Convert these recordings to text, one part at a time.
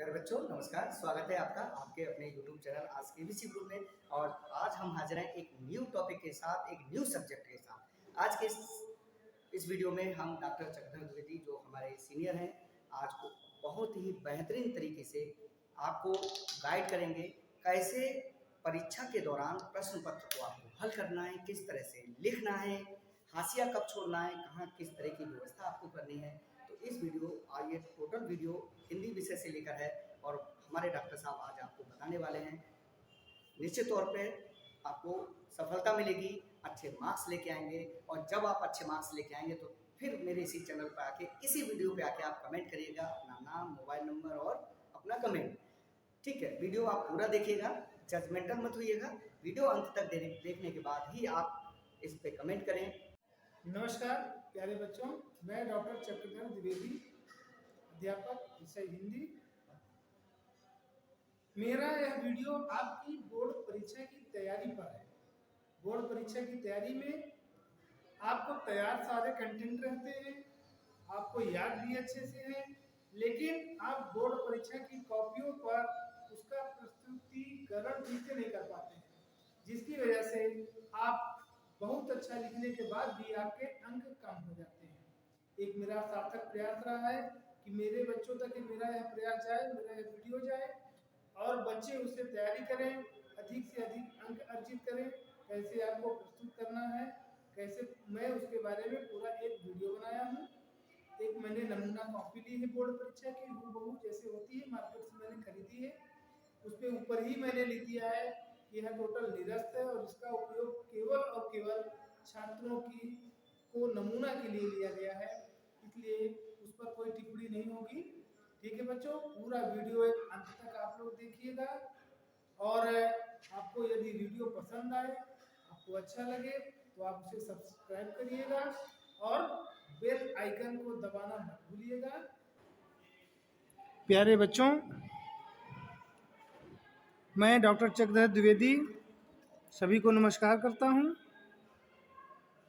प्यारे बच्चों, नमस्कार। स्वागत है आपका आपके अपने YouTube चैनल आज के केबीसी ग्रुप में। और आज हम हाजिर हैं एक न्यू टॉपिक के साथ, एक न्यू सब्जेक्ट के साथ। आज के इस वीडियो में हम डॉक्टर चक्रधर द्विवेदी जो हमारे सीनियर हैं, आज को बहुत ही बेहतरीन तरीके से आपको गाइड करेंगे कैसे परीक्षा के दौरान प्रश्न पत्र को आपको हल करना है, किस तरह से लिखना है, हाशिया कब छोड़ना है, कहाँ किस तरह की व्यवस्था आपको करनी है। तो इस वीडियो ये टोटल वीडियो हिंदी विषय से लेकर है और हमारे डॉक्टर साहब आज आपको बताने वाले हैं। निश्चित तौर पे आपको सफलता मिलेगी, अच्छे मार्क्स लेके आएंगे। और जब आप अच्छे मार्क्स लेके आएंगे तो फिर मेरे इसी चैनल पर आके, इसी वीडियो पे आके आप कमेंट करिएगा अपना नाम, मोबाइल नंबर और अपना कमेंट। ठीक है, वीडियो आप पूरा देखिएगा, जजमेंटल मत होइएगा। वीडियो अंत तक देखने के बाद ही आप इस पे कमेंट करें। नमस्कार प्यारे बच्चों, मैं डॉक्टर चक्रधर द्विवेदी, अध्यापक विषय हिंदी। मेरा यह वीडियो आपकी बोर्ड परीक्षा की तैयारी पर है। बोर्ड परीक्षा की तैयारी में आपको तैयार सारे कंटेंट रहते हैं, आपको याद भी अच्छे से है, लेकिन आप बोर्ड परीक्षा की कॉपियों पर उसका प्रस्तुतिकरण ठीक से नहीं कर पाते हैं, जिसकी वजह से आप बहुत अच्छा लिखने के बाद भी आपके अंक कम हो जाते हैं। एक मेरा सार्थक प्रयास रहा है कि मेरे बच्चों तक मेरा यह प्रयास जाए, मेरा यह वीडियो जाए और बच्चे उससे तैयारी करें, अधिक से अधिक अंक अर्जित करें। कैसे आपको प्रस्तुत करना है, कैसे, मैं उसके बारे में पूरा एक वीडियो बनाया हूँ। एक मैंने नमूना कॉपी ली है बोर्ड परीक्षा की, हूबहू जैसे होती है, मार्केट से मैंने खरीदी है। उस पे ऊपर ही मैंने लिख दिया है कि यह टोटल निरस्त है और इसका उपयोग केवल और केवल छात्रों की को नमूना के लिए लिया गया है, इसलिए उस पर कोई टिप्पणी नहीं होगी। ठीक है बच्चों, पूरा वीडियो एक अंत तक आप लोग देखिएगा और आपको यदि वीडियो पसंद आए, आपको अच्छा लगे तो आप उसे सब्सक्राइब करिएगा और बेल आइकन को दबाना मत भूलिएगा। प्यारे बच्चों, मैं डॉक्टर चक्रधर द्विवेदी सभी को नमस्कार करता हूं।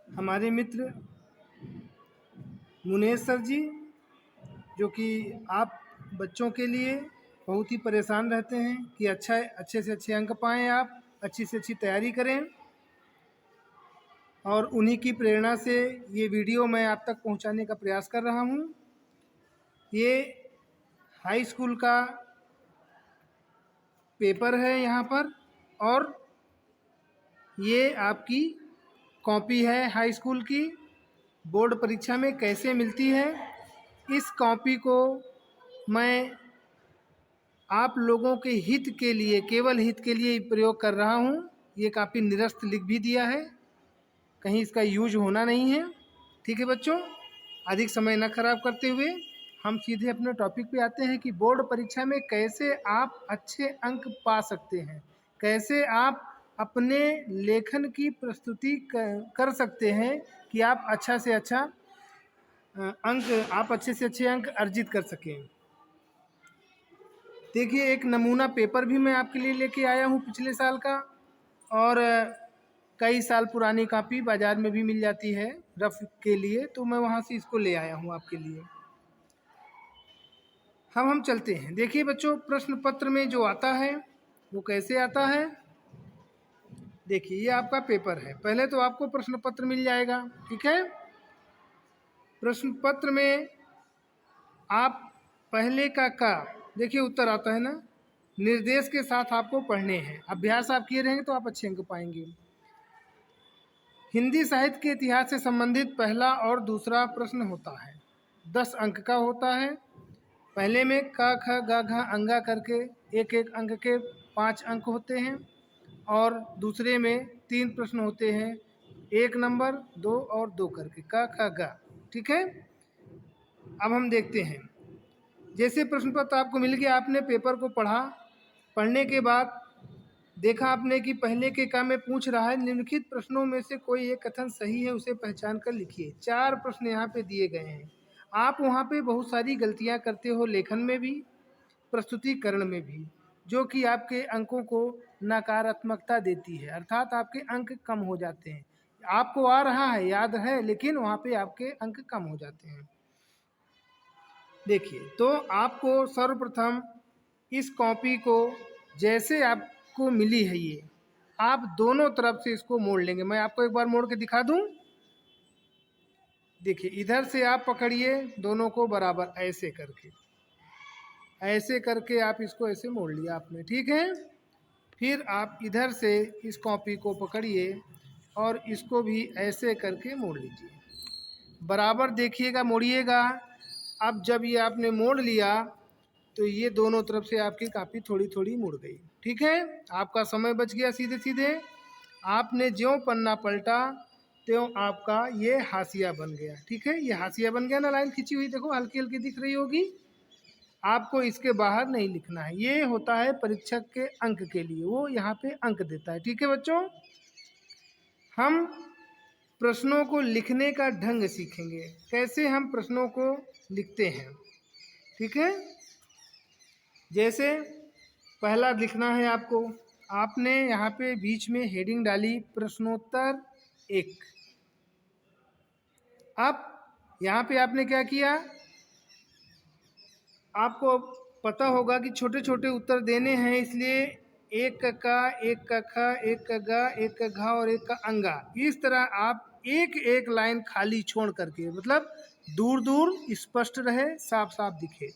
हमारे मित्र मुनेश सर जी, जो कि आप बच्चों के लिए बहुत ही परेशान रहते हैं कि अच्छे से अच्छे अंक पाएँ, आप अच्छी से अच्छी तैयारी करें, और उन्हीं की प्रेरणा से ये वीडियो मैं आप तक पहुंचाने का प्रयास कर रहा हूं। ये हाई स्कूल का पेपर है यहाँ पर, और ये आपकी कॉपी है हाई स्कूल की, बोर्ड परीक्षा में कैसे मिलती है। इस कॉपी को मैं आप लोगों के हित के लिए, केवल हित के लिए प्रयोग कर रहा हूँ। ये काफ़ी निरस्त लिख भी दिया है, कहीं इसका यूज होना नहीं है। ठीक है बच्चों, अधिक समय न खराब करते हुए हम सीधे अपने टॉपिक पे आते हैं कि बोर्ड परीक्षा में कैसे आप अच्छे अंक पा सकते हैं, कैसे आप अपने लेखन की प्रस्तुति कर सकते हैं कि आप अच्छा से अच्छा आप अच्छे से अच्छे अंक अर्जित कर सकें। देखिए, एक नमूना पेपर भी मैं आपके लिए लेके आया हूँ पिछले साल का, और कई साल पुरानी कॉपी बाज़ार में भी मिल जाती है रफ के लिए, तो मैं वहाँ से इसको ले आया हूँ आपके लिए। हम चलते हैं। देखिए बच्चों, प्रश्न पत्र में जो आता है वो कैसे आता है। देखिए, ये आपका पेपर है, पहले तो आपको प्रश्न पत्र मिल जाएगा। ठीक है, प्रश्न पत्र में आप पहले का देखिए उत्तर आता है ना, निर्देश के साथ आपको पढ़ने हैं। अभ्यास आप किए रहेंगे तो आप अच्छे अंक पाएंगे। हिंदी साहित्य के इतिहास से संबंधित पहला और दूसरा प्रश्न होता है, 10 अंक का होता है। पहले में क ख ग घ अंगा करके एक एक अंक के 5 अंक होते हैं, और दूसरे में 3 प्रश्न होते हैं, 1 नंबर, 2 और 2 करके, क ख ग। ठीक है, अब हम देखते हैं। जैसे प्रश्न पत्र आपको मिल गया, आपने पेपर को पढ़ा, पढ़ने के बाद देखा आपने कि पहले के का में पूछ रहा है निम्नलिखित प्रश्नों में से कोई एक कथन सही है, उसे पहचान कर लिखिए। 4 प्रश्न यहाँ पे दिए गए हैं। आप वहाँ पे बहुत सारी गलतियाँ करते हो, लेखन में भी, प्रस्तुतिकरण में भी, जो कि आपके अंकों को नकारात्मकता देती है, अर्थात आपके अंक कम हो जाते हैं। आपको आ रहा है, याद है, लेकिन वहाँ पे आपके अंक कम हो जाते हैं। देखिए, तो आपको सर्वप्रथम इस कॉपी को जैसे आपको मिली है ये, आप दोनों तरफ से इसको मोड़ लेंगे। मैं आपको एक बार मोड़ के दिखा दूं। देखिए, इधर से आप पकड़िए दोनों को बराबर, ऐसे करके आप इसको ऐसे मोड़ लिया आपने, ठीक है। फिर आप इधर से इस कॉपी को पकड़िए और इसको भी ऐसे करके मोड़ लीजिए, बराबर देखिएगा, मोड़िएगा। अब जब ये आपने मोड़ लिया तो ये दोनों तरफ से आपकी कापी थोड़ी थोड़ी मुड़ गई, ठीक है। आपका समय बच गया। सीधे सीधे आपने ज्यों पन्ना पलटा त्यों आपका ये हाशिया बन गया, ठीक है। ये हाशिया बन गया ना, लाइन खींची हुई देखो, हल्की हल्की दिख रही होगी। आपको इसके बाहर नहीं लिखना है, ये होता है परीक्षक के अंक के लिए, वो यहाँ पे अंक देता है, ठीक है बच्चों। हम प्रश्नों को लिखने का ढंग सीखेंगे, कैसे हम प्रश्नों को लिखते हैं, ठीक है। जैसे पहला लिखना है आपको, आपने यहाँ पे बीच में हेडिंग डाली प्रश्नोत्तर 1। अब यहाँ पे आपने क्या किया, आपको पता होगा कि छोटे छोटे उत्तर देने हैं, इसलिए एक का, एक का ख, एक का ग, एक का घ और एक का अंगा, इस तरह आप एक एक लाइन खाली छोड़ करके, मतलब दूर दूर स्पष्ट रहे, साफ साफ दिखे।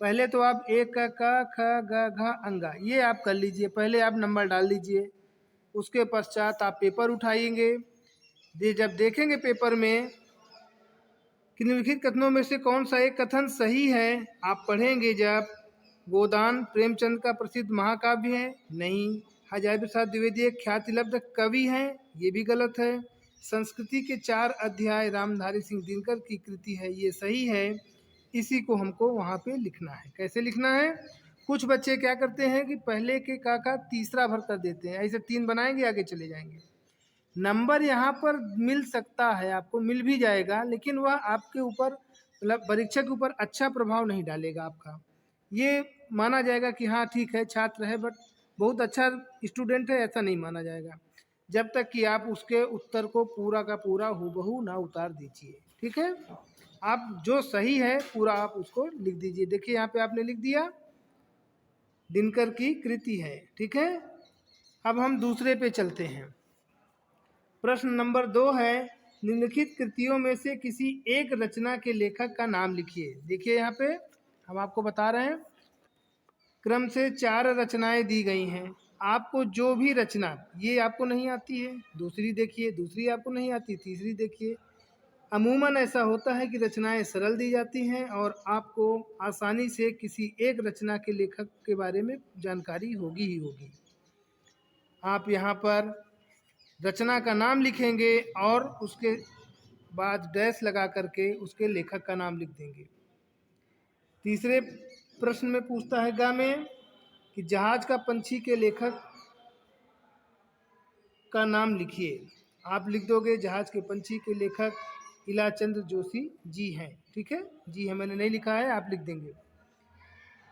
पहले तो आप एक का ख ग घ अंगा ये आप कर लीजिए, पहले आप नंबर डाल दीजिए। उसके पश्चात आप पेपर उठाएंगे, जब देखेंगे पेपर में कि निम्नलिखित कथनों में से कौन सा एक कथन सही है, आप पढ़ेंगे जब गोदान प्रेमचंद का प्रसिद्ध महाकाव्य है, नहीं। हजारी प्रसाद द्विवेदी एक ख्यातिलब्ध कवि हैं, ये भी गलत है। संस्कृति के 4 अध्याय रामधारी सिंह दिनकर की कृति है, ये सही है। इसी को हमको वहाँ पे लिखना है। कैसे लिखना है, कुछ बच्चे क्या करते हैं कि पहले के का तीसरा भर कर देते हैं, ऐसे 3 बनाएंगे आगे चले जाएंगे। नंबर यहाँ पर मिल सकता है, आपको मिल भी जाएगा, लेकिन वह आपके ऊपर, मतलब परीक्षा के ऊपर अच्छा प्रभाव नहीं डालेगा आपका। ये माना जाएगा कि हाँ ठीक है छात्र है, बट बहुत अच्छा स्टूडेंट है, ऐसा नहीं माना जाएगा जब तक कि आप उसके उत्तर को पूरा का पूरा हूबहू ना उतार दीजिए, ठीक है। आप जो सही है पूरा आप उसको लिख दीजिए। देखिए यहाँ पे आपने लिख दिया दिनकर की कृति है, ठीक है। अब हम दूसरे पे चलते हैं। प्रश्न नंबर 2 है, निम्नलिखित कृतियों में से किसी एक रचना के लेखक का नाम लिखिए। देखिए यहाँ पे हम आपको बता रहे हैं, क्रम से 4 रचनाएं दी गई हैं। आपको जो भी रचना, ये आपको नहीं आती है, दूसरी देखिए, दूसरी आपको नहीं आती, तीसरी देखिए। अमूमन ऐसा होता है कि रचनाएं सरल दी जाती हैं और आपको आसानी से किसी एक रचना के लेखक के बारे में जानकारी होगी ही होगी। आप यहाँ पर रचना का नाम लिखेंगे और उसके बाद डैश लगा करके उसके लेखक का नाम लिख देंगे। तीसरे प्रश्न में पूछता है ग में कि जहाज का पंछी के लेखक का नाम लिखिए। आप लिख दोगे जहाज के पंछी के लेखक इलाचंद्र जोशी जी हैं, ठीक है। जी है मैंने नहीं लिखा है, आप लिख देंगे।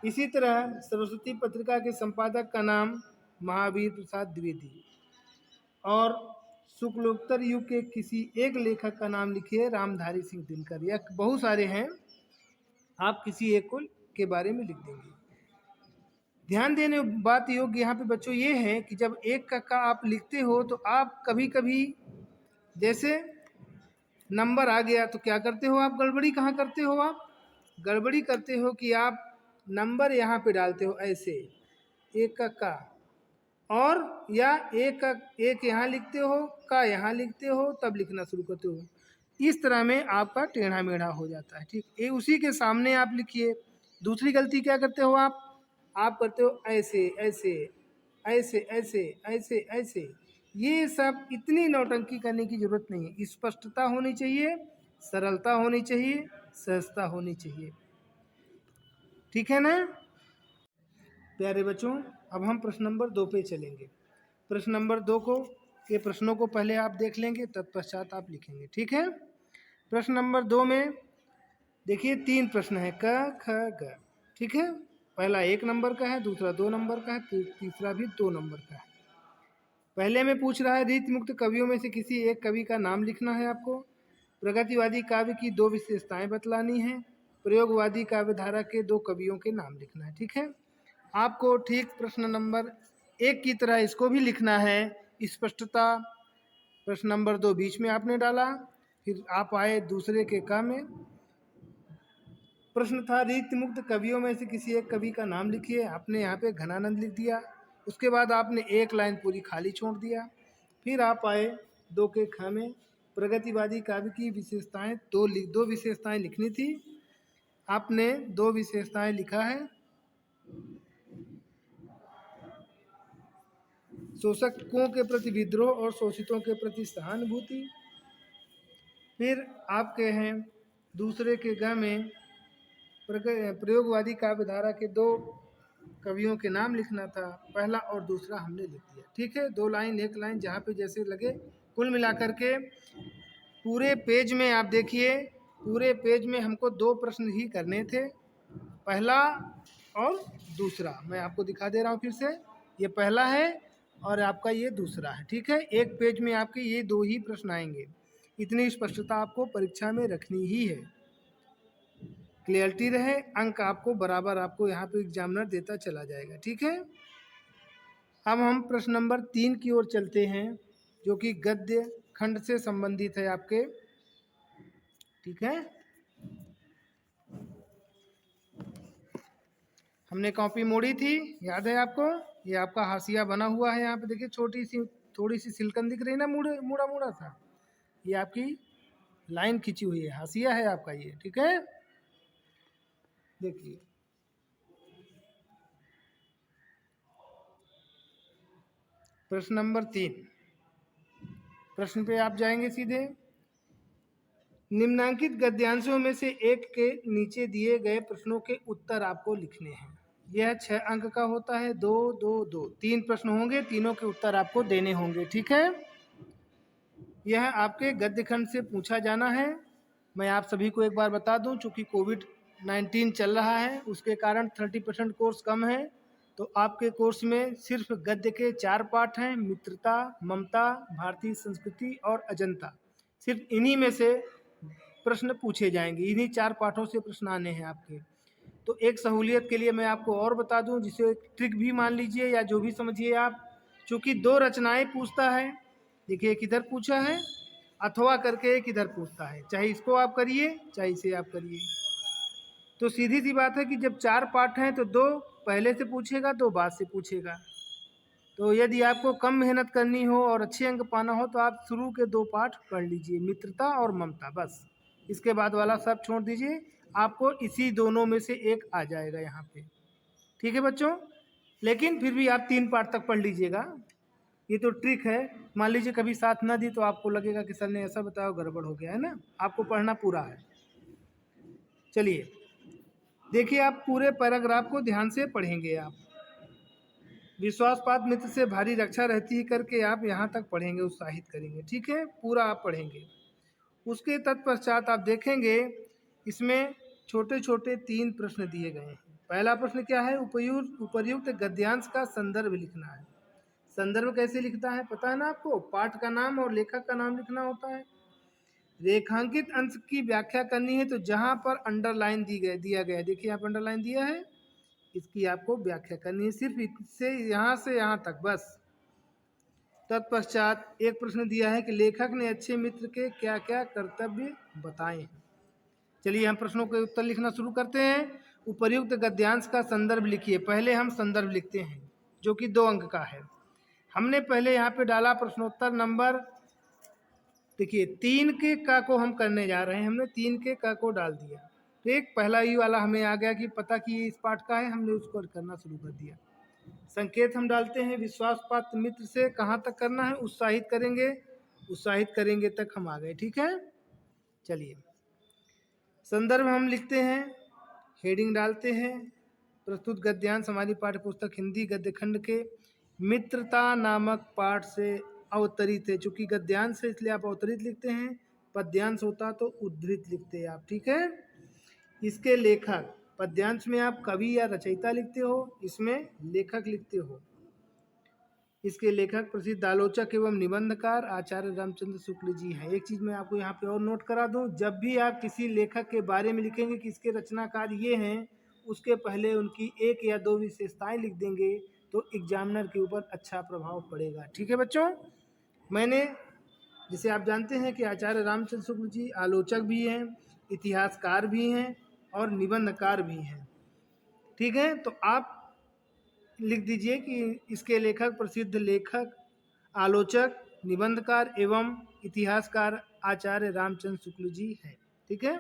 इसी तरह सरस्वती पत्रिका के संपादक का नाम महावीर प्रसाद द्विवेदी, और शुक्लोत्तर युग के किसी एक लेखक का नाम लिखिए रामधारी सिंह दिनकर, या बहुत सारे हैं, आप किसी एक को के बारे में लिख देंगे। ध्यान देने बात योग्य यहाँ पे बच्चों ये है कि जब एक का आप लिखते हो तो आप कभी कभी जैसे नंबर आ गया तो क्या करते हो आप, गड़बड़ी कहाँ करते हो आप, गड़बड़ी करते हो कि आप नंबर यहाँ पे डालते हो ऐसे, एक का और या एक यहाँ लिखते हो, का यहाँ लिखते हो, तब लिखना शुरू करते हो। इस तरह में आपका टेढ़ा मेढ़ा हो जाता है, ठीक। ये उसी के सामने आप लिखिए। दूसरी गलती क्या करते हो आप करते हो ऐसे ऐसे ऐसे ऐसे ऐसे ऐसे। ये सब इतनी नौटंकी करने की जरूरत नहीं है। स्पष्टता होनी चाहिए, सरलता होनी चाहिए, सहजता होनी चाहिए, ठीक है ना प्यारे बच्चों। अब हम प्रश्न नंबर 2 पे चलेंगे। प्रश्न नंबर 2 को, ये प्रश्नों को पहले आप देख लेंगे, तत्पश्चात आप लिखेंगे, ठीक है। प्रश्न नंबर 2 में देखिए 3 प्रश्न है, क ख ग, ठीक है। पहला 1 नंबर का है, दूसरा 2 नंबर का है, तीसरा भी 2 नंबर का है। पहले में पूछ रहा है रीति मुक्त कवियों में से किसी एक कवि का नाम लिखना है आपको। प्रगतिवादी काव्य की 2 विशेषताएं बतलानी है। प्रयोगवादी काव्य धारा के 2 कवियों के नाम लिखना है, ठीक है। आपको ठीक प्रश्न नंबर 1 की तरह इसको भी लिखना है। स्पष्टता प्रश्न नंबर 2 बीच में आपने डाला। फिर आप आए दूसरे के क में। प्रश्न था रिक्त मुक्त कवियों में से किसी एक कवि का नाम लिखिए। आपने यहाँ पे घनानंद लिख दिया। उसके बाद आपने एक लाइन पूरी खाली छोड़ दिया। फिर आप आए 2 के ख में। प्रगतिवादी काव्य की विशेषताएं दो विशेषताएं लिखनी थी। आपने 2 विशेषताएं लिखा है। शोषकों के प्रति विद्रोह और शोषितों के प्रति सहानुभूति। फिर आपके हैं दूसरे के ग में प्रयोगवादी काव्यधारा के 2 कवियों के नाम लिखना था। पहला और दूसरा हमने लिख दिया। ठीक है, 2 लाइन 1 लाइन जहाँ पे जैसे लगे। कुल मिलाकर के पूरे पेज में आप देखिए, पूरे पेज में हमको 2 प्रश्न ही करने थे, पहला और दूसरा। मैं आपको दिखा दे रहा हूँ फिर से। ये पहला है और आपका ये दूसरा है। ठीक है, एक पेज में आपके ये 2 ही प्रश्न आएंगे। इतनी स्पष्टता आपको परीक्षा में रखनी ही है। क्लियरिटी रहे, अंक आपको बराबर आपको यहाँ पे एग्जामिनर देता चला जाएगा। ठीक है, अब हम प्रश्न नंबर 3 की ओर चलते हैं, जो कि गद्य खंड से संबंधित है आपके। ठीक है, हमने कॉपी मोड़ी थी, याद है आपको। ये आपका हाशिया बना हुआ है। यहाँ पे देखिए छोटी सी थोड़ी सी सिल्कन दिख रही है ना, मुड़ा मुड़ा था। ये आपकी लाइन खींची हुई है, हाशिया है आपका ये। ठीक है, देखिए प्रश्न नंबर 3। प्रश्न पे आप जाएंगे सीधे। निम्नांकित गद्यांशों में से एक के नीचे दिए गए प्रश्नों के उत्तर आपको लिखने हैं। यह 6 अंक का होता है। 2 2 2 3 प्रश्न होंगे, तीनों के उत्तर आपको देने होंगे। ठीक है, यह आपके गद्य खंड से पूछा जाना है। मैं आप सभी को एक बार बता दूं, चूंकि कोविड-19 चल रहा है, उसके कारण 30% कोर्स कम है। तो आपके कोर्स में सिर्फ गद्य के 4 पाठ हैं, मित्रता, ममता, भारतीय संस्कृति और अजंता। सिर्फ इन्हीं में से प्रश्न पूछे जाएंगे। इन्हीं 4 पाठों से प्रश्न आने हैं आपके। तो एक सहूलियत के लिए मैं आपको और बता दूं, जिसे एक ट्रिक भी मान लीजिए या जो भी समझिए आप। चूंकि 2 रचनाएं पूछता है, देखिए एक इधर पूछा है, अथवा करके एक इधर पूछता है। चाहे इसको आप करिए, चाहे इसे आप करिए। तो सीधी सी बात है कि जब 4 पाठ हैं तो 2 पहले से पूछेगा, 2 बाद से पूछेगा। तो यदि आपको कम मेहनत करनी हो और अच्छे अंक पाना हो तो आप शुरू के 2 पाठ पढ़ लीजिए, मित्रता और ममता, बस। इसके बाद वाला सब छोड़ दीजिए, आपको इसी दोनों में से एक आ जाएगा यहाँ पे। ठीक है बच्चों, लेकिन फिर भी आप 3 पाठ तक पढ़ लीजिएगा। ये तो ट्रिक है। मान लीजिए कभी साथ ना दी तो आपको लगेगा कि सर ने ऐसा बताया, गड़बड़ हो गया है ना। आपको पढ़ना पूरा है। चलिए देखिए, आप पूरे पैराग्राफ को ध्यान से पढ़ेंगे। आप विश्वासपात मित्र से भारी रक्षा रहती है करके आप यहाँ तक पढ़ेंगे, उत्साहित करेंगे। ठीक है, पूरा आप पढ़ेंगे। उसके तत्पश्चात आप देखेंगे इसमें छोटे छोटे 3 प्रश्न दिए गए हैं। पहला प्रश्न क्या है? उपर्युक्त गद्यांश का संदर्भ लिखना है। संदर्भ कैसे लिखता है पता है ना आपको? पाठ का नाम और लेखक का नाम लिखना होता है। रेखांकित अंश की व्याख्या करनी है तो जहां पर अंडरलाइन दिया गया, देखिए यहाँ पर अंडरलाइन दिया है, इसकी आपको व्याख्या करनी है, सिर्फ इससे यहाँ से यहाँ तक, बस। तत्पश्चात एक प्रश्न दिया है कि लेखक ने अच्छे मित्र के क्या क्या कर्तव्य बताए हैं। चलिए हम प्रश्नों के उत्तर लिखना शुरू करते हैं। उपर्युक्त गद्यांश का संदर्भ लिखिए। पहले हम संदर्भ लिखते हैं जो कि 2 अंक का है। हमने पहले यहाँ पे डाला प्रश्नोत्तर नंबर, देखिए 3 के का को हम करने जा रहे हैं। हमने 3 के का को डाल दिया। तो एक पहला ही वाला हमें आ गया कि पता कि इस पाठ का है, हमने उसको करना शुरू कर दिया। संकेत हम डालते हैं, विश्वासपात्र मित्र से कहाँ तक करना है? उत्साहित करेंगे तक हम आ गए। ठीक है, चलिए संदर्भ हम लिखते हैं, हेडिंग डालते हैं। प्रस्तुत गद्यांश हमारी पाठ्यपुस्तक हिंदी गद्य खंड के मित्रता नामक पाठ से अवतरित है। चूंकि गद्यांश है इसलिए आप अवतरित लिखते हैं, पद्यांश होता तो उद्धृत लिखते हैं आप। ठीक है, इसके लेखक, पद्यांश में आप कवि या रचयिता लिखते हो, इसमें लेखक लिखते हो। इसके लेखक प्रसिद्ध आलोचक एवं निबंधकार आचार्य रामचंद्र शुक्ल जी हैं। एक चीज़ मैं आपको यहाँ पे और नोट करा दूँ, जब भी आप किसी लेखक के बारे में लिखेंगे कि इसके रचनाकार ये हैं, उसके पहले उनकी 1 या 2 विशेषताएं लिख देंगे तो एग्जामिनर के ऊपर अच्छा प्रभाव पड़ेगा। ठीक है बच्चों, मैंने जैसे आप जानते हैं कि आचार्य रामचंद्र शुक्ल जी आलोचक भी हैं, इतिहासकार भी हैं और निबंधकार भी हैं। ठीक है, तो आप लिख दीजिए कि इसके लेखक प्रसिद्ध लेखक, आलोचक, निबंधकार एवं इतिहासकार आचार्य रामचंद्र शुक्ल जी हैं। ठीक है,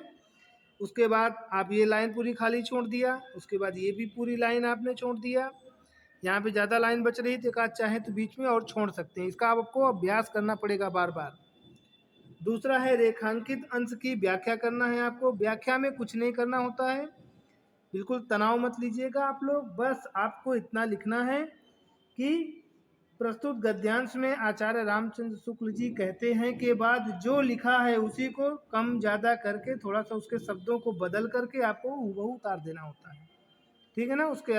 उसके बाद आप ये लाइन पूरी खाली छोड़ दिया, उसके बाद ये भी पूरी लाइन आपने छोड़ दिया। यहाँ पे ज़्यादा लाइन बच रही तो एक आध चाहे तो बीच में और छोड़ सकते हैं, इसका आपको अभ्यास करना पड़ेगा बार बार। दूसरा है रेखांकित अंश की व्याख्या करना है आपको। व्याख्या में कुछ नहीं करना होता है, बिल्कुल तनाव मत लीजिएगा आप लोग, बस आपको इतना लिखना है कि प्रस्तुत गद्यांश में आचार्य रामचंद्र शुक्ल जी कहते हैं के बाद जो लिखा है उसी को कम ज़्यादा करके थोड़ा सा उसके शब्दों को बदल करके आपको हूबहू उतार देना होता है। ठीक है ना, उसके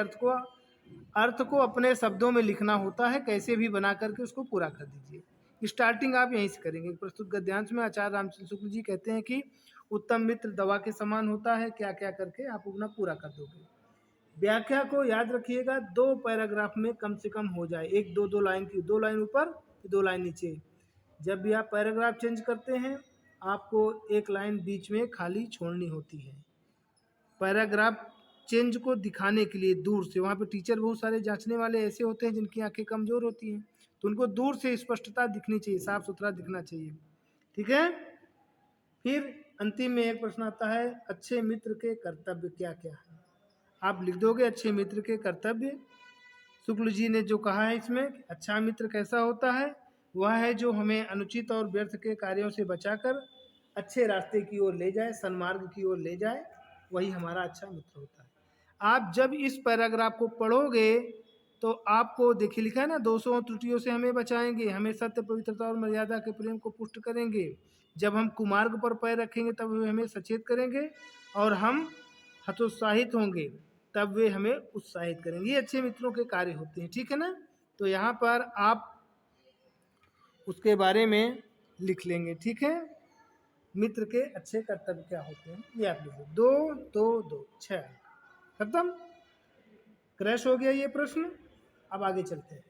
अर्थ को अपने शब्दों में लिखना होता है, कैसे भी बना करके उसको पूरा कर दीजिए। स्टार्टिंग आप यहीं से करेंगे। प्रस्तुत गद्यांश में आचार्य रामचंद्र शुक्ल जी कहते हैं कि उत्तम मित्र दवा के समान होता है, क्या क्या करके आप अपना पूरा कर दोगे। व्याख्या को याद रखिएगा 2 पैराग्राफ में कम से कम हो जाए, 1-2 लाइन की, 2 लाइन ऊपर 2 लाइन नीचे। जब भी आप पैराग्राफ चेंज करते हैं आपको 1 लाइन बीच में खाली छोड़नी होती है। पैराग्राफ चेंज को दिखाने के लिए दूर से, वहाँ पे टीचर बहुत सारे जांचने वाले ऐसे होते हैं जिनकी आंखें कमज़ोर होती हैं, तो उनको दूर से स्पष्टता दिखनी चाहिए, साफ सुथरा दिखना चाहिए। ठीक है, फिर अंतिम में एक प्रश्न आता है, अच्छे मित्र के कर्तव्य क्या क्या है। आप लिख दोगे अच्छे मित्र के कर्तव्य। शुक्ल जी ने जो कहा है इसमें, अच्छा मित्र कैसा होता है, वह है जो हमें अनुचित और व्यर्थ के कार्यों से बचाकर अच्छे रास्ते की ओर ले जाए, सन्मार्ग की ओर ले जाए, वही हमारा अच्छा मित्र होता है। आप जब इस पैराग्राफ को पढ़ोगे तो आपको देखिए लिखा है ना, दोषों त्रुटियों से हमें बचाएंगे, हमें सत्य, पवित्रता और मर्यादा के प्रेम को पुष्ट करेंगे, जब हम कुमार्ग पर पैर रखेंगे तब वे हमें सचेत करेंगे, और हम हतोत्साहित होंगे तब वे हमें उत्साहित करेंगे। ये अच्छे मित्रों के कार्य होते हैं। ठीक है ना, तो यहाँ पर आप उसके बारे में लिख लेंगे। ठीक है, मित्र के अच्छे कर्तव्य क्या होते हैं ये आप लिखिए। 2 2 2 6 खत्म, क्रैश हो गया ये प्रश्न। अब आगे चलते हैं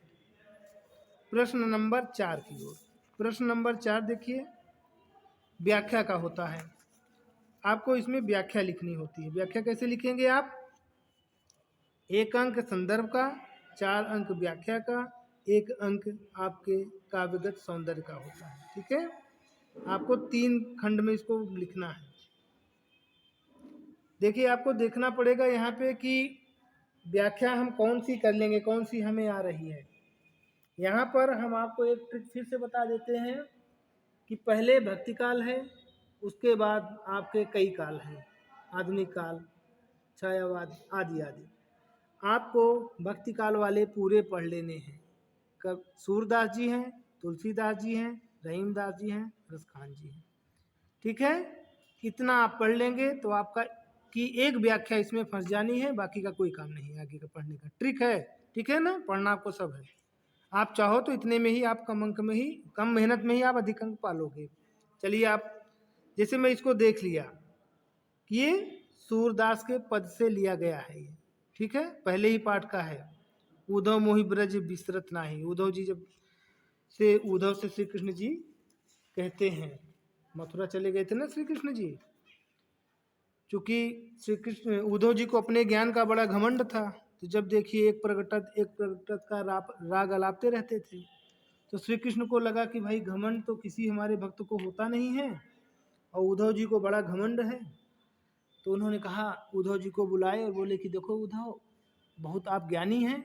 प्रश्न नंबर 4 की ओर। प्रश्न नंबर 4 देखिए, व्याख्या का होता है। आपको इसमें व्याख्या लिखनी होती है। व्याख्या कैसे लिखेंगे आप, 1 अंक संदर्भ का, 4 अंक व्याख्या का, 1 अंक आपके काव्यगत सौंदर्य का होता है। ठीक है, आपको 3 खंड में इसको लिखना है। देखिए आपको देखना पड़ेगा यहाँ पे कि व्याख्या हम कौन सी कर लेंगे, कौन सी हमें आ रही है। यहाँ पर हम आपको एक ट्रिक फिर से बता देते हैं कि पहले भक्ति काल है, उसके बाद आपके कई काल हैं, आधुनिक काल, छायावाद आदि आदि। आपको भक्ति काल वाले पूरे पढ़ लेने हैं। कब सूरदास जी हैं, तुलसीदास जी हैं, रहीमदास जी हैं, रसखान जी हैं। ठीक है, इतना आप पढ़ लेंगे तो आपका की एक व्याख्या इसमें फंस जानी है, बाकी का कोई काम नहीं है आगे का पढ़ने का। ट्रिक है, ठीक है ना, पढ़ना आपको सब है। आप चाहो तो इतने में ही आप कम अंक में ही, कम मेहनत में ही आप अधिक अंक पालोगे। चलिए आप, जैसे मैं इसको देख लिया कि ये सूरदास के पद से लिया गया है ये। ठीक है, पहले ही पाठ का है, उद्धव मोहि ब्रज विसरत नाही। उद्धव जी उद्धव से श्री कृष्ण जी कहते हैं, मथुरा चले गए थे ना श्री कृष्ण जी, चूंकि श्री कृष्ण उद्धव जी को अपने ज्ञान का बड़ा घमंड था, तो जब देखिए एक प्रगटत का राग अलापते रहते थे, तो श्री कृष्ण को लगा कि भाई घमंड तो किसी हमारे भक्त को होता नहीं है और उद्धव जी को बड़ा घमंड है। तो उन्होंने कहा, उद्धव जी को बुलाए और बोले कि देखो उद्धव, बहुत आप ज्ञानी हैं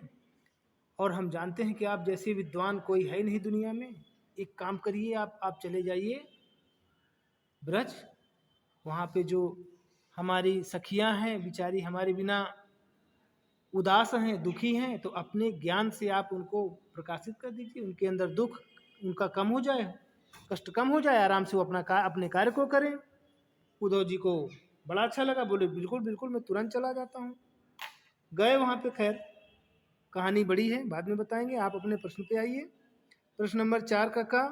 और हम जानते हैं कि आप जैसे विद्वान कोई है नहीं दुनिया में। एक काम करिए, आप चले जाइए ब्रज, वहाँ पे जो हमारी सखियाँ हैं बेचारी हमारे बिना उदास हैं, दुखी हैं, तो अपने ज्ञान से आप उनको प्रकाशित कर दीजिए, उनके अंदर दुख उनका कम हो जाए, कष्ट कम हो जाए, आराम से वो अपने कार्य को करें। उद्धव जी को बड़ा अच्छा लगा, बोले बिल्कुल बिल्कुल मैं तुरंत चला जाता हूँ। गए वहाँ पे, खैर कहानी बड़ी है, बाद में बताएंगे। आप अपने प्रश्न पे आइए। प्रश्न नंबर 4 का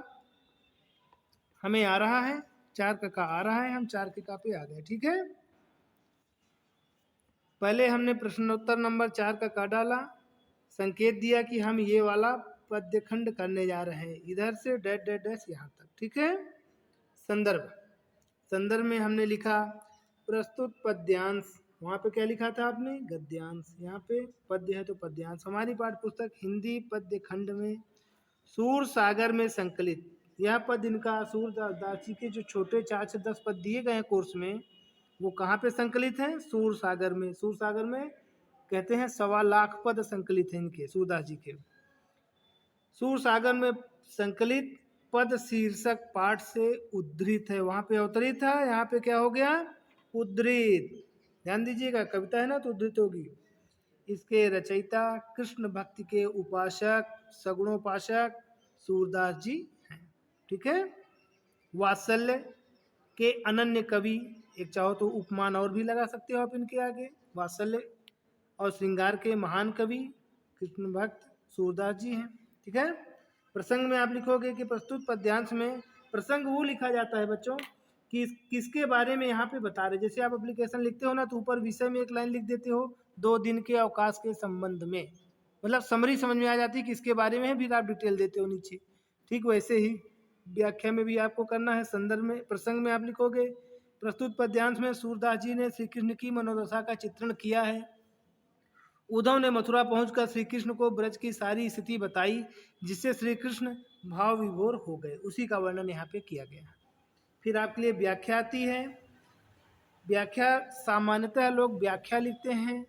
हमें आ रहा है, 4 का आ रहा है, हम 4 के का पे आ गए। ठीक है, पहले हमने प्रश्नोत्तर नंबर 4 का काट डाला, संकेत दिया कि हम ये वाला पद्यखंड करने जा रहे हैं, इधर से डैश डैश डैश यहाँ तक, ठीक है। संदर्भ, संदर्भ में हमने लिखा प्रस्तुत पद्यांश, वहाँ पे क्या लिखा था आपने, गद्यांश, यहाँ पे पद्य है तो पद्यांश। हमारी पाठ्य पुस्तक हिंदी पद्य खंड में सूर सागर में संकलित, यह पद इनका सूरदास जी के जो छोटे 4 से 10 पद दिए गए हैं कोर्स में, वो कहाँ पे संकलित हैं, सूर सागर में। सूर सागर में कहते हैं 1.25 लाख पद संकलित हैं इनके, सूरदास जी के। सूर सागर में संकलित पद शीर्षक पाठ से उद्धृत है, वहां पे अवतरित है, यहाँ पे क्या हो गया, उद्धृत। ध्यान दीजिएगा, कविता है ना तो उद्धृत होगी। इसके रचयिता कृष्ण भक्ति के उपासक सगुणोपासक सूरदास जी हैं, ठीक है। वात्सल्य के अनन्य कवि, एक चाहो तो उपमान और भी लगा सकते हो आप इनके आगे, वात्सल्य और श्रृंगार के महान कवि कृष्ण भक्त सूरदास जी हैं, ठीक है। प्रसंग में आप लिखोगे कि प्रस्तुत पद्यांश में प्रसंग वो लिखा जाता है बच्चों कि किसके बारे में यहाँ पे बता रहे। जैसे आप एप्लीकेशन लिखते हो ना तो ऊपर विषय में एक लाइन लिख देते हो, 2 दिन के अवकाश के संबंध में, मतलब समरी समझ में आ जाती है किसके बारे में है, फिर आप डिटेल देते हो नीचे। ठीक वैसे ही व्याख्या में भी आपको करना है। संदर्भ में प्रसंग में आप लिखोगे प्रस्तुत पद्यांश में सूरदास जी ने श्री कृष्ण की मनोदशा का चित्रण किया है। उद्धव ने मथुरा पहुंचकर श्री कृष्ण को ब्रज की सारी स्थिति बताई, जिससे श्री कृष्ण भाव विभोर हो गए, उसी का वर्णन यहाँ पे किया गया। फिर आपके लिए व्याख्या आती है। व्याख्या सामान्यतः लोग व्याख्या लिखते हैं,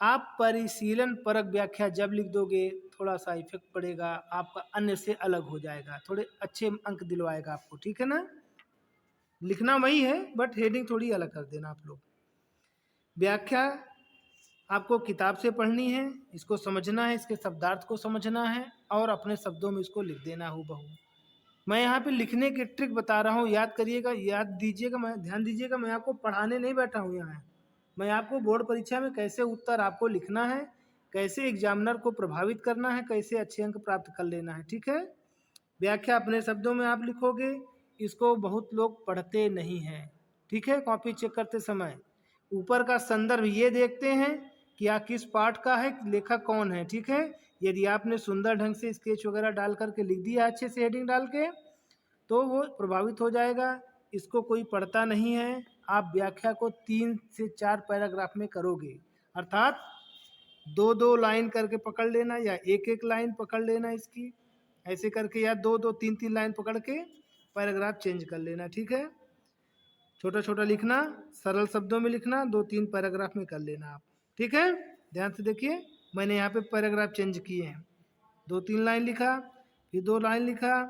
आप परिशीलन परक व्याख्या जब लिख दोगे थोड़ा सा इफेक्ट पड़ेगा, आपका अन्य से अलग हो जाएगा, थोड़े अच्छे अंक दिलवाएगा आपको, ठीक है ना। लिखना वही है बट हेडिंग थोड़ी अलग कर देना आप लोग। व्याख्या आपको किताब से पढ़नी है, इसको समझना है, इसके शब्दार्थ को समझना है और अपने शब्दों में इसको लिख देना हूबहू। मैं यहाँ पे लिखने की ट्रिक बता रहा हूँ, याद करिएगा, याद दीजिएगा, मैं ध्यान दीजिएगा, मैं आपको पढ़ाने नहीं बैठा हूँ यहाँ। मैं आपको बोर्ड परीक्षा में कैसे उत्तर आपको लिखना है, कैसे एग्जामिनर को प्रभावित करना है, कैसे अच्छे अंक प्राप्त कर लेना है, ठीक है। व्याख्या अपने शब्दों में आप लिखोगे, इसको बहुत लोग पढ़ते नहीं हैं, ठीक है। कॉपी चेक करते समय ऊपर का संदर्भ ये देखते हैं कि यह किस पाठ का है, लेखक कौन है, ठीक है। यदि आपने सुंदर ढंग से स्केच वगैरह डाल करके लिख दिया अच्छे से हेडिंग डाल के, तो वो प्रभावित हो जाएगा। इसको कोई पढ़ता नहीं है। आप व्याख्या को 3 से 4 पैराग्राफ में करोगे, अर्थात 2-2 लाइन करके पकड़ लेना या 1-1 लाइन पकड़ लेना इसकी, ऐसे करके, या 2-2 3-3 लाइन पकड़ के पैराग्राफ चेंज कर लेना, ठीक है। छोटा छोटा लिखना, सरल शब्दों में लिखना, 2-3 पैराग्राफ में कर लेना आप, ठीक है। ध्यान से देखिए, मैंने यहाँ पे पैराग्राफ चेंज किए हैं, 2-3 लाइन लिखा, फिर 2 लाइन लिखा,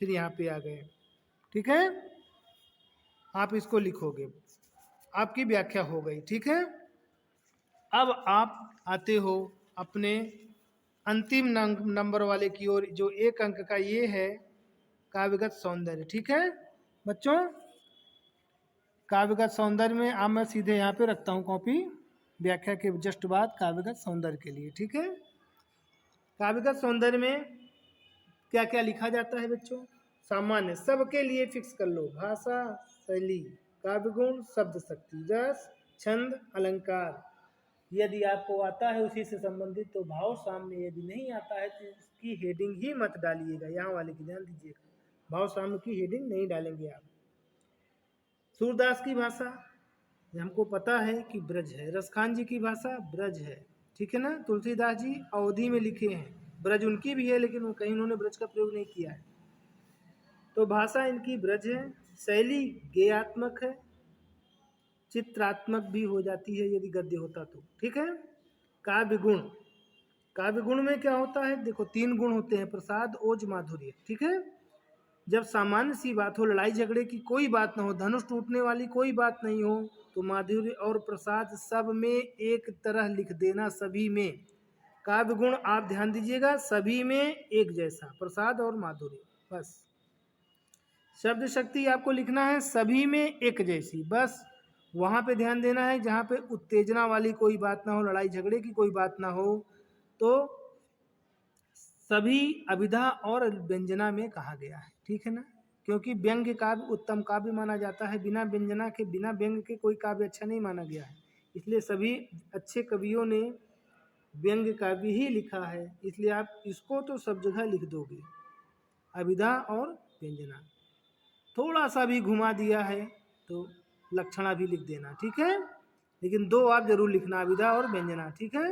फिर यहाँ पे आ गए, ठीक है। आप इसको लिखोगे, आपकी व्याख्या हो गई, ठीक है। अब आप आते हो अपने अंतिम नंबर वाले की ओर, जो 1 अंक का ये है काव्यगत सौंदर्य, ठीक है बच्चों। काव्यगत सौंदर्य में अब मैं सीधे यहाँ पे रखता हूँ कॉपी, व्याख्या के जस्ट बाद काव्यगत सौंदर्य के लिए, ठीक है। काव्यगत सौंदर्य में क्या क्या लिखा जाता है बच्चों, सामान्य सबके लिए फिक्स कर लो, भाषा शैली, काव्य गुण, शब्द शक्ति, रस, छंद, अलंकार। यदि आपको आता है उसी से संबंधित तो भाव साम्य, यदि नहीं आता है तो उसकी हेडिंग ही मत डालिएगा, यहाँ वाले की ध्यान दीजिएगा, भाव साम्य की हेडिंग नहीं डालेंगे आप। सूरदास की भाषा हमको पता है कि ब्रज है, रसखान जी की भाषा ब्रज है, ठीक है ना। तुलसीदास जी अवधि में लिखे हैं, ब्रज उनकी भी है लेकिन कहीं उन्होंने ब्रज का प्रयोग नहीं किया है, तो भाषा इनकी ब्रज है। शैली गेयात्मक है, चित्रात्मक भी हो जाती है यदि गद्य होता तो, ठीक है। काव्य गुण, काव्य गुण में क्या होता है, देखो 3 गुण होते हैं, प्रसाद, ओज, माधुर्य, ठीक है। जब सामान्य सी बात हो, लड़ाई झगड़े की कोई बात ना हो, धनुष टूटने वाली कोई बात नहीं हो, तो माधुर्य और प्रसाद सब में एक तरह लिख देना, सभी में। काव्य गुण आप ध्यान दीजिएगा, सभी में एक जैसा, प्रसाद और माधुर्य, बस। शब्द शक्ति आपको लिखना है सभी में एक जैसी, बस वहाँ पे ध्यान देना है जहाँ पे उत्तेजना वाली कोई बात ना हो, लड़ाई झगड़े की कोई बात ना हो, तो सभी अभिधा और व्यंजना में कहा गया है, ठीक है ना। क्योंकि व्यंग्य काव्य उत्तम काव्य माना जाता है, बिना व्यंजना के, बिना व्यंग्य के कोई काव्य अच्छा नहीं माना गया है, इसलिए सभी अच्छे कवियों ने व्यंग्य काव्य ही लिखा है, इसलिए आप इसको तो सब जगह लिख दोगे, अभिधा और व्यंजना। थोड़ा सा भी घुमा दिया है तो लक्षणा भी लिख देना, ठीक है, लेकिन दो आप जरूर लिखना, अभिधा और व्यंजना, ठीक है।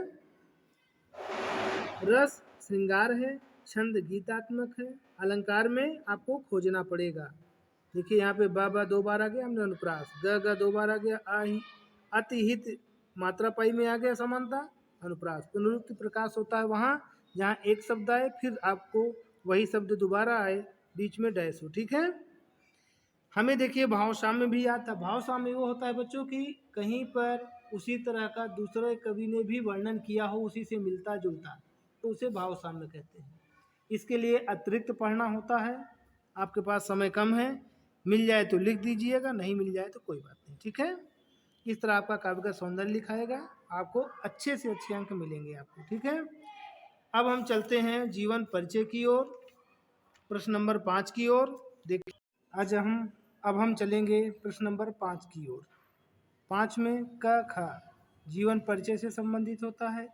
रस श्रृंगार है, छंद गीतात्मक है, अलंकार में आपको खोजना पड़ेगा। देखिए यहाँ पे बा दो बार आ गया हमने अनुप्रास, ग दो बार आ गया, आहि अतिहित मात्रा पाई में आ गया समानता अनुप्रास। पुनरुक्ति प्रकाश होता है वहाँ जहाँ एक शब्द आए फिर आपको वही शब्द दोबारा आए, बीच में डैश हो, ठीक है। हमें देखिए भाव साम्य भी याद था। भाव साम्य वो होता है बच्चों की कहीं पर उसी तरह का दूसरे कवि ने भी वर्णन किया हो, उसी से मिलता जुलता, तो उसे भाव साम्य कहते हैं। इसके लिए अतिरिक्त पढ़ना होता है, आपके पास समय कम है, मिल जाए तो लिख दीजिएगा, नहीं मिल जाए तो कोई बात नहीं, ठीक है। इस तरह आपका काव्य का सौंदर्य लिखाएगा, आपको अच्छे से अच्छे अंक मिलेंगे आपको, ठीक है। अब हम चलते हैं जीवन परिचय की ओर, प्रश्न नंबर 5 की ओर। देखिए अब हम चलेंगे प्रश्न नंबर 5 की ओर। 5 में क ख जीवन परिचय से संबंधित होता है,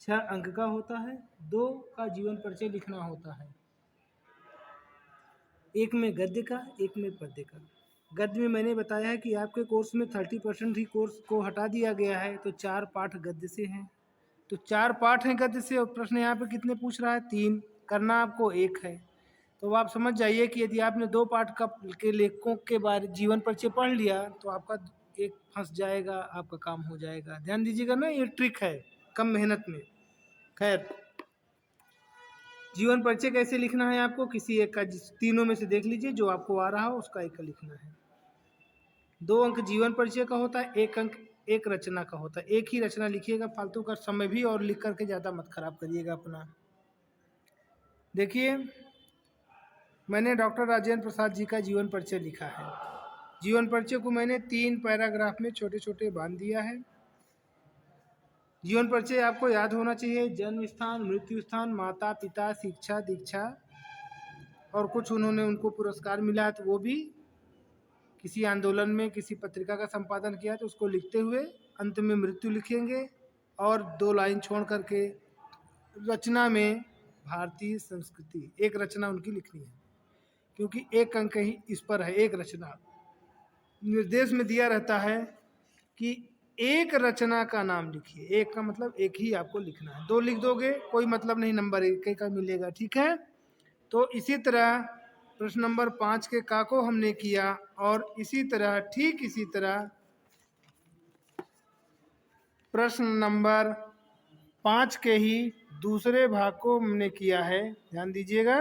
6 अंक का होता है, 2 का जीवन परिचय लिखना होता है, एक में गद्य का, एक में पद्य का। गद्य में मैंने बताया है कि आपके कोर्स में 30% ही कोर्स को हटा दिया गया है, तो 4 पाठ गद्य से हैं, तो 4 पाठ हैं गद्य से, और प्रश्न यहाँ पे कितने पूछ रहा है, 3, करना आपको 1 है। तो आप समझ जाइए कि यदि आपने 2 पाठ का के लेखकों के बारे जीवन परिचय पढ़ लिया तो आपका 1 फंस जाएगा, आपका काम हो जाएगा। ध्यान दीजिएगा ना, ये ट्रिक है कम मेहनत में। खैर, जीवन परिचय कैसे लिखना है आपको, किसी एक का, तीनों में से देख लीजिए जो आपको आ रहा हो उसका एक का लिखना है। 2 अंक जीवन परिचय का होता है, 1 अंक एक रचना का होता है। एक ही रचना लिखिएगा, फालतू का समय भी और लिख करके ज़्यादा मत खराब करिएगा अपना। देखिए मैंने डॉक्टर राजेंद्र प्रसाद जी का जीवन परिचय लिखा है। जीवन परिचय को मैंने 3 पैराग्राफ में छोटे छोटे बांध दिया है। जीवन परिचय आपको याद होना चाहिए, जन्म स्थान, मृत्यु स्थान, माता पिता, शिक्षा दीक्षा, और कुछ उन्होंने उनको पुरस्कार मिला तो वो भी, किसी आंदोलन में किसी पत्रिका का संपादन किया तो उसको लिखते हुए अंत में मृत्यु लिखेंगे, और 2 लाइन छोड़ करके रचना में भारतीय संस्कृति, एक रचना उनकी लिखनी है, क्योंकि 1 अंक ही इस पर है। एक रचना निर्देश में दिया रहता है कि एक रचना का नाम लिखिए, एक का मतलब एक ही आपको लिखना है, 2 लिख दोगे कोई मतलब नहीं, नंबर 1 का मिलेगा, ठीक है। तो इसी तरह प्रश्न नंबर 5 के का को हमने किया, और इसी तरह ठीक इसी तरह प्रश्न नंबर 5 के ही दूसरे भाग को हमने किया है। ध्यान दीजिएगा,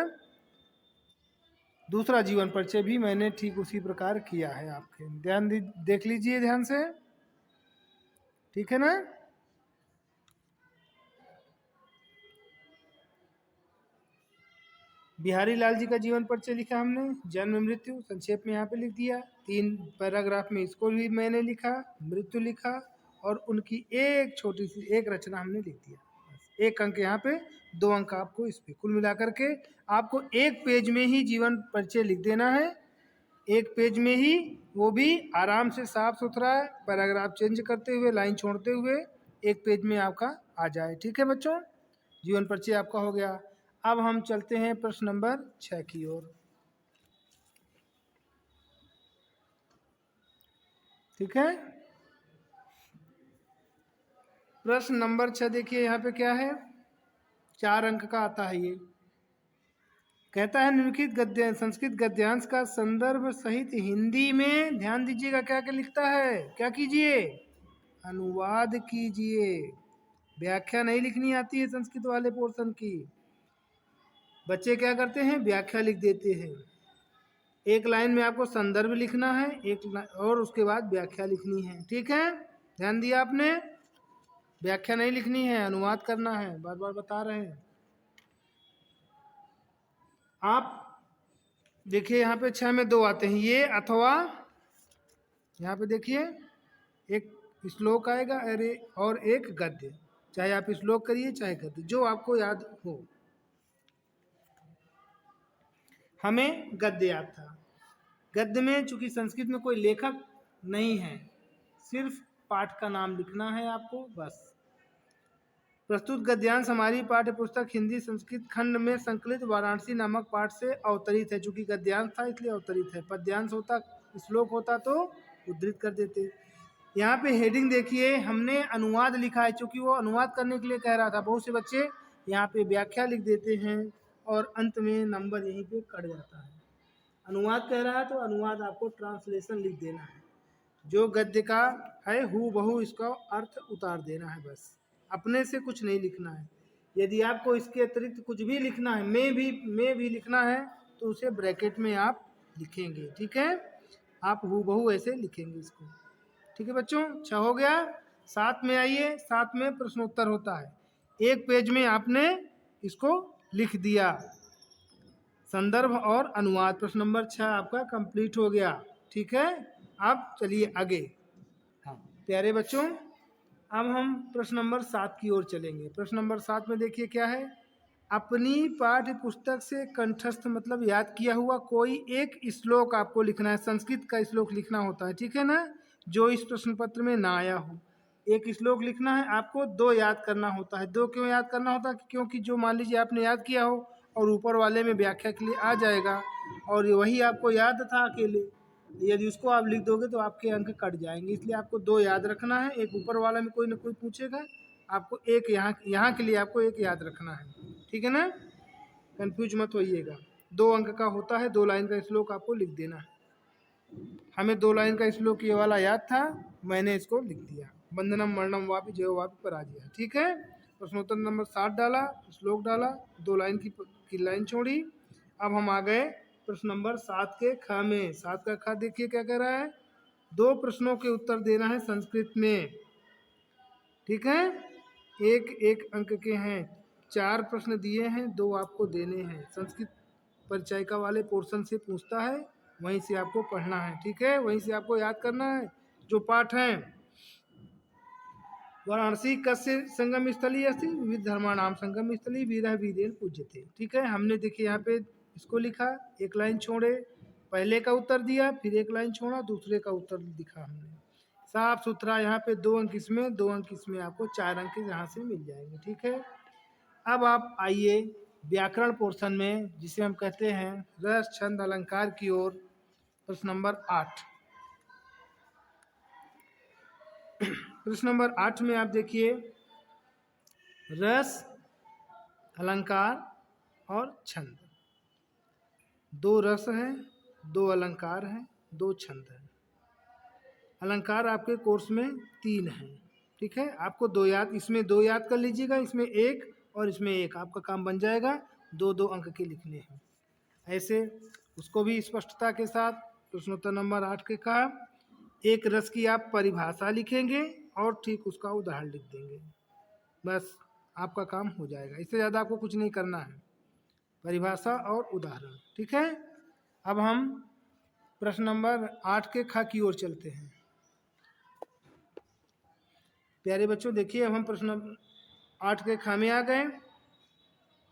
दूसरा जीवन परिचय भी मैंने ठीक उसी प्रकार किया है, आपके ध्यान देख लीजिए ध्यान से, ठीक है ना। बिहारी लाल जी का जीवन परिचय लिखा हमने, जन्म मृत्यु संक्षेप में यहाँ पे लिख दिया, 3 पैराग्राफ में इसको भी मैंने लिखा, मृत्यु लिखा, और उनकी एक छोटी सी एक रचना हमने लिख दिया। 1 अंक यहाँ पे, 2 अंक आपको इस पे, कुल मिलाकर के आपको 1 पेज में ही जीवन परिचय लिख देना है, 1 पेज में ही, वो भी आराम से साफ सुथरा, पैराग्राफ चेंज करते हुए, लाइन छोड़ते हुए 1 पेज में आपका आ जाए, ठीक है बच्चों। जीवन परिचय आपका हो गया। अब हम चलते हैं प्रश्न नंबर 6 की ओर, ठीक है। प्रश्न नंबर 6 देखिए यहाँ पे क्या है, 4 अंक का आता है। ये कहता है निम्नलिखित गद्य संस्कृत गद्यांश का संदर्भ सहित हिंदी में, ध्यान दीजिएगा क्या क्या लिखता है, क्या कीजिए, अनुवाद कीजिए। व्याख्या नहीं लिखनी आती है संस्कृत वाले पोर्शन की, बच्चे क्या करते हैं, व्याख्या लिख देते हैं। 1 लाइन में आपको संदर्भ लिखना है, और उसके बाद व्याख्या लिखनी है, ठीक है। ध्यान दिया आपने, व्याख्या नहीं लिखनी है, अनुवाद करना है, बार बार बता रहे हैं। आप देखिए यहाँ पे 6 में 2 आते हैं, ये अथवा, यहाँ पे देखिए एक श्लोक आएगा अरे और एक गद्य, चाहे आप श्लोक करिए चाहे गद्य, जो आपको याद हो। हमें गद्य याद था। गद्य में चूंकि संस्कृत में कोई लेखक नहीं है, सिर्फ पाठ का नाम लिखना है आपको बस। प्रस्तुत गद्यांश हमारी पाठ्य पुस्तक हिंदी संस्कृत खंड में संकलित वाराणसी नामक पाठ से अवतरित है। चूंकि गद्यांश था इसलिए अवतरित है, पद्यांश होता श्लोक होता तो उद्धृत कर देते। यहाँ पे हेडिंग देखिए, हमने अनुवाद लिखा है, क्योंकि वो अनुवाद करने के लिए कह रहा था। बहुत से बच्चे यहाँ पे व्याख्या लिख देते हैं और अंत में नंबर यहीं पे कट जाता है। अनुवाद कह रहा है तो अनुवाद आपको ट्रांसलेशन लिख देना है, जो गद्य का है हू बहू इसका अर्थ उतार देना है बस, अपने से कुछ नहीं लिखना है। यदि आपको इसके अतिरिक्त कुछ भी लिखना है, मैं भी लिखना है, तो उसे ब्रैकेट में आप लिखेंगे, ठीक है। आप हू बहू ऐसे लिखेंगे इसको, ठीक है बच्चों। अच्छा हो गया। साथ में आइए, साथ में प्रश्नोत्तर होता है। एक पेज में आपने इसको लिख दिया, संदर्भ और अनुवाद। प्रश्न नंबर 6 आपका कंप्लीट हो गया, ठीक है। अब चलिए आगे। हाँ प्यारे बच्चों, अब हम प्रश्न नंबर 7 की ओर चलेंगे। प्रश्न नंबर 7 में देखिए क्या है। अपनी पाठ्य पुस्तक से कंठस्थ मतलब याद किया हुआ कोई एक श्लोक आपको लिखना है। संस्कृत का श्लोक लिखना होता है, ठीक है ना, जो इस प्रश्न पत्र में ना आया हो। एक श्लोक लिखना है आपको, 2 याद करना होता है। 2 क्यों याद करना होता है? क्योंकि जो मान लीजिए आपने याद किया हो और ऊपर वाले में व्याख्या के लिए आ जाएगा और वही आपको याद था अकेले, यदि उसको आप लिख दोगे तो आपके अंक कट जाएंगे। इसलिए आपको 2 याद रखना है। एक ऊपर वाला में कोई ना कोई पूछेगा, आपको एक यहाँ के लिए आपको एक याद रखना है, ठीक है ना, कंफ्यूज मत होइएगा। 2 अंक का होता है, 2 लाइन का श्लोक आपको लिख देना है। हमें 2 लाइन का श्लोक ये वाला याद था, मैंने इसको लिख दिया। वंदनम मरणम वापि जयो वापि पराजय, ठीक है। प्रश्नोत्तर नंबर 7 डाला, श्लोक डाला, 2 लाइन की लाइन छोड़ी। अब हम आ गए प्रश्न नंबर 7 के ख में। 7 का ख देखिए क्या कह रहा है। 2 प्रश्नों के उत्तर देना है संस्कृत में, ठीक है। एक अंक के हैं, 4 प्रश्न दिए हैं, 2 आपको देने हैं। संस्कृत परिचयिका वाले पोर्शन से पूछता है, वहीं से आपको पढ़ना है, ठीक है, वहीं से आपको याद करना है। जो पाठ है, वाराणसी कस्य संगम स्थली अस्ति विविध धर्माणाम संगम स्थली वीरः वीरेण पूज्यते, ठीक है। हमने देखिए यहाँ पे इसको लिखा, एक लाइन छोड़े, पहले का उत्तर दिया, फिर एक लाइन छोड़ा, दूसरे का उत्तर दिखा हमने, साफ सुथरा। यहाँ पे 2 अंक इसमें, 2 अंक इसमें, आपको 4 अंक यहाँ से मिल जाएंगे, ठीक है। अब आप आइए व्याकरण पोर्शन में, जिसे हम कहते हैं रस छंद अलंकार की ओर। प्रश्न नंबर 8। प्रश्न नंबर 8 में आप देखिए, रस, अलंकार और छंद, 2 रस है, 2 अलंकार है, 2 छंद है। अलंकार आपके कोर्स में 3 है, ठीक है। आपको 2 याद, इसमें 2 याद कर लीजिएगा, इसमें 1 और इसमें 1, आपका काम बन जाएगा। 2-2 अंक के लिखने हैं ऐसे। उसको भी स्पष्टता के साथ प्रश्नोत्तर नंबर 8 के कहा, एक रस की आप परिभाषा लिखेंगे और ठीक उसका उदाहरण लिख देंगे, बस आपका काम हो जाएगा। इससे ज़्यादा आपको कुछ नहीं करना है, परिभाषा और उदाहरण, ठीक है। अब हम प्रश्न नंबर 8 के ख की ओर चलते हैं। प्यारे बच्चों देखिए, अब हम प्रश्न 8 के ख में आ गए।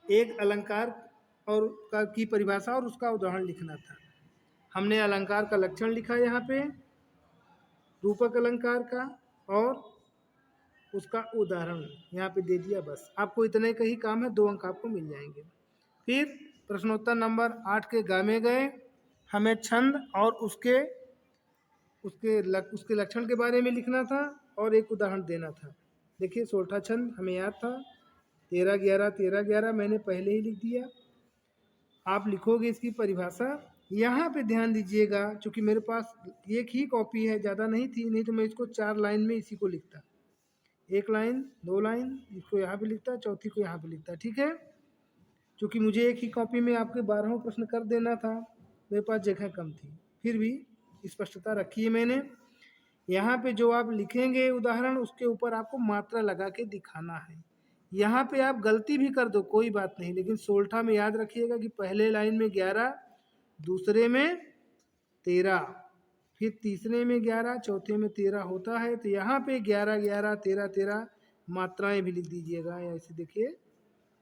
एक अलंकार और की परिभाषा और उसका उदाहरण लिखना था। हमने अलंकार का लक्षण लिखा यहाँ पे, रूपक अलंकार का, और उसका उदाहरण यहाँ पे दे दिया, बस आपको इतने का ही काम है। 2 अंक आपको मिल जाएंगे। फिर प्रश्नोत्तर नंबर 8 के ग में गए। हमें छंद और उसके लक्षण के बारे में लिखना था और एक उदाहरण देना था। देखिए, सोलठा छंद हमें याद था, 13-11 13-11 मैंने पहले ही लिख दिया। आप लिखोगे इसकी परिभाषा। यहाँ पे ध्यान दीजिएगा, क्योंकि मेरे पास एक ही कॉपी है, ज़्यादा नहीं थी, नहीं तो मैं इसको 4 लाइन में इसी को लिखता, 1 लाइन 2 लाइन, इसको यहाँ पे लिखता, चौथी को यहाँ पे लिखता, ठीक है। क्योंकि मुझे एक ही कॉपी में आपके 12 प्रश्न कर देना था, मेरे पास जगह कम थी, फिर भी स्पष्टता रखी है मैंने। यहाँ पे जो आप लिखेंगे उदाहरण, उसके ऊपर आपको मात्रा लगा के दिखाना है। यहाँ पे आप गलती भी कर दो कोई बात नहीं, लेकिन सोलठा में याद रखिएगा कि पहले लाइन में 11, दूसरे में 13, फिर तीसरे में 11, चौथे में 13 होता है। तो यहाँ पे 11-11 13-13 मात्राएं भी लिख दीजिएगा। ऐसे देखिए,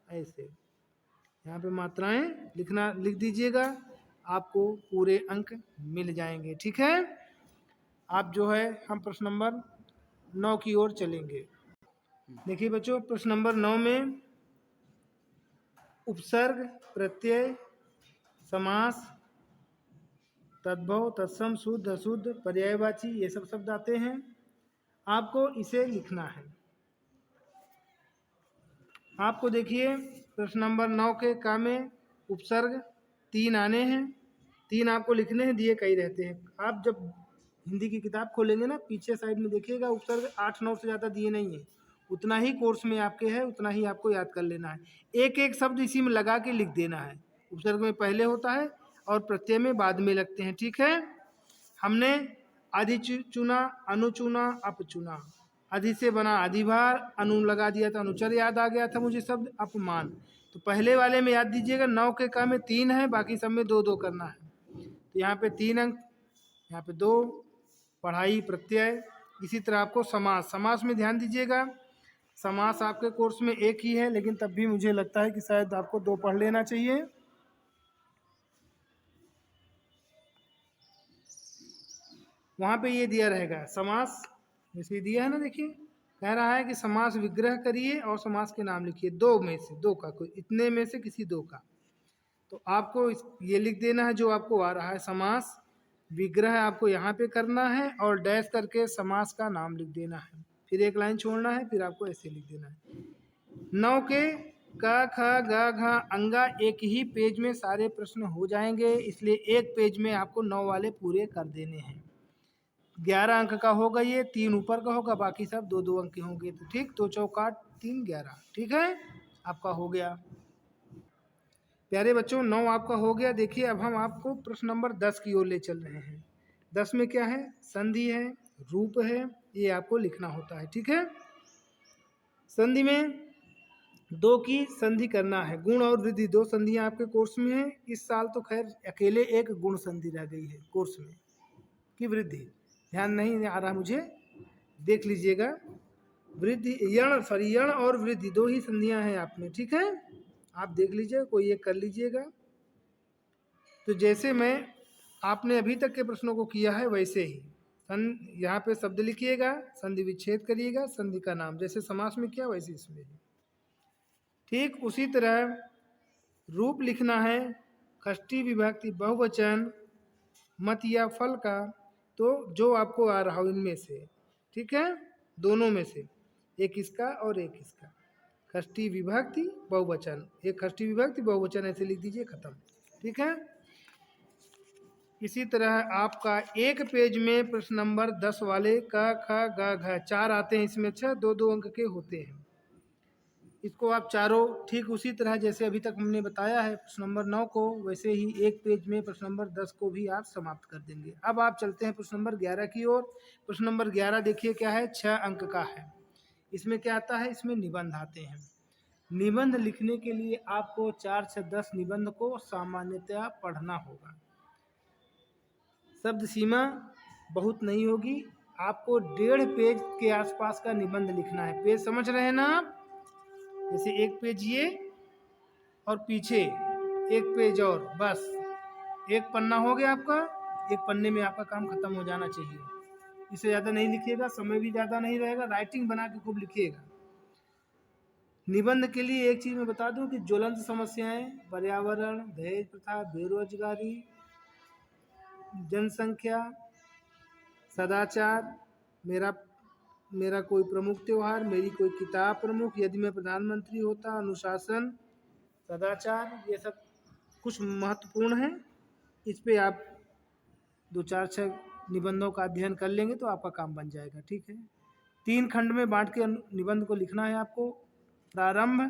ऐसे यहाँ पे मात्राएं लिख दीजिएगा, आपको पूरे अंक मिल जाएंगे, ठीक है। आप जो है, हम प्रश्न नंबर 9 की ओर चलेंगे। देखिए बच्चों, प्रश्न नंबर 9 में उपसर्ग, प्रत्यय, समास, तद्भव, तत्सम, शुद्ध, अशुद्ध, पर्यायवाची, ये सब शब्द आते हैं। आपको इसे लिखना है। आपको देखिए प्रश्न नंबर 9 के का में उपसर्ग 3 आने हैं, 3 आपको लिखने हैं, दिए कई रहते हैं। आप जब हिंदी की किताब खोलेंगे ना, पीछे साइड में देखिएगा उपसर्ग 8-9 से ज़्यादा दिए नहीं है। उतना ही कोर्स में आपके है, उतना ही आपको याद कर लेना है। एक एक शब्द इसी में लगा के लिख देना है। उपसर्ग में पहले होता है और प्रत्यय में बाद में लगते हैं, ठीक है। हमने आदि चुना, अनु चुना, अप चुना। अधि से बना अधिभार, अनु लगा दिया था, अनुचर याद आ गया था मुझे शब्द अपमान। तो पहले वाले में याद दीजिएगा 9 के का में 3 है, बाकी सब में 2-2 करना है। तो यहाँ पे 3 अंक, यहाँ पे 2, पढ़ाई, प्रत्यय। इसी तरह आपको समास, समास में ध्यान दीजिएगा। समास आपके कोर्स में एक ही है, लेकिन तब भी मुझे लगता है कि शायद आपको 2 पढ़ लेना चाहिए। वहाँ पे ये दिया रहेगा समास, जैसे दिया है ना, देखिए कह रहा है कि समास विग्रह करिए और समास के नाम लिखिए, 2 में से 2 का, कोई इतने में से किसी 2 का। तो आपको ये लिख देना है जो आपको आ रहा है। समास विग्रह आपको यहाँ पे करना है और डैश करके समास का नाम लिख देना है, फिर एक लाइन छोड़ना है, फिर आपको ऐसे लिख देना है। 9 के क ख ग घ अंगा एक ही पेज में सारे प्रश्न हो जाएंगे, इसलिए एक पेज में आपको 9 वाले पूरे कर देने हैं। 11 अंक का होगा, ये 3 ऊपर का होगा, बाकी सब 2-2 अंक के होंगे। तो ठीक, 2 चौका 3 11, ठीक है, आपका हो गया। प्यारे बच्चों, 9 आपका हो गया। देखिए अब हम आपको प्रश्न नंबर 10 की ओर ले चल रहे हैं। 10 में क्या है? संधि है, रूप है, ये आपको लिखना होता है, ठीक है। संधि में 2 की संधि करना है। गुण और वृद्धि 2 संधियां आपके कोर्स में है। इस साल तो खैर अकेले एक गुण संधि रह गई है कोर्स में की वृद्धि, ध्यान नहीं आ रहा मुझे, देख लीजिएगा। वृद्धि यण और वृद्धि 2 ही संधियां हैं आप में, ठीक है, आप देख लीजिए, कोई एक कर लीजिएगा। तो जैसे मैं आपने अभी तक के प्रश्नों को किया है वैसे ही यहाँ पे शब्द लिखिएगा, संधि विच्छेद करिएगा, संधि का नाम, जैसे समास में किया वैसे इसमें भी ठीक उसी तरह। रूप लिखना है, षष्ठी विभक्ति बहुवचन मत या फल का, तो जो आपको आ रहा हो इनमें से, ठीक है, दोनों में से, एक इसका और एक इसका। षष्ठी विभक्ति बहुवचन, एक षष्ठी विभक्ति बहुवचन, ऐसे लिख दीजिए, खत्म, ठीक है। इसी तरह आपका एक पेज में प्रश्न नंबर 10 वाले क ख ग घ 4 आते हैं, इसमें 6 2-2 अंक के होते हैं। इसको आप चारों ठीक उसी तरह जैसे अभी तक हमने बताया है प्रश्न नंबर 9 को, वैसे ही एक पेज में प्रश्न नंबर 10 को भी आप समाप्त कर देंगे। अब आप चलते हैं प्रश्न नंबर 11 की ओर। प्रश्न नंबर 11 देखिए क्या है, 6 अंक का है। इसमें क्या आता है? इसमें निबंध आते हैं। निबंध लिखने के लिए आपको 4 से 10 निबंध को सामान्यतया पढ़ना होगा। शब्द सीमा बहुत नहीं होगी, आपको 1.5 पेज के आसपास का निबंध लिखना है। पेज समझ रहे हैं ना आप? जैसे एक पेज ये और पीछे एक पेज और, बस एक पन्ना हो गया आपका। एक पन्ने में आपका काम खत्म हो जाना चाहिए, इससे ज़्यादा नहीं लिखिएगा, समय भी ज़्यादा नहीं रहेगा। राइटिंग बना के खूब लिखिएगा। निबंध के लिए एक चीज़ मैं बता दूं कि ज्वलंत समस्याएं, पर्यावरण, दहेज प्रथा, बेरोजगारी, जनसंख्या, सदाचार, मेरा कोई प्रमुख त्यौहार, मेरी कोई किताब प्रमुख, यदि मैं प्रधानमंत्री होता, अनुशासन, सदाचार, ये सब कुछ महत्वपूर्ण है। इस पे आप 2-4-6 निबंधों का अध्ययन कर लेंगे तो आपका काम बन जाएगा, ठीक है। 3 खंड में बांट के निबंध को लिखना है आपको। प्रारंभ,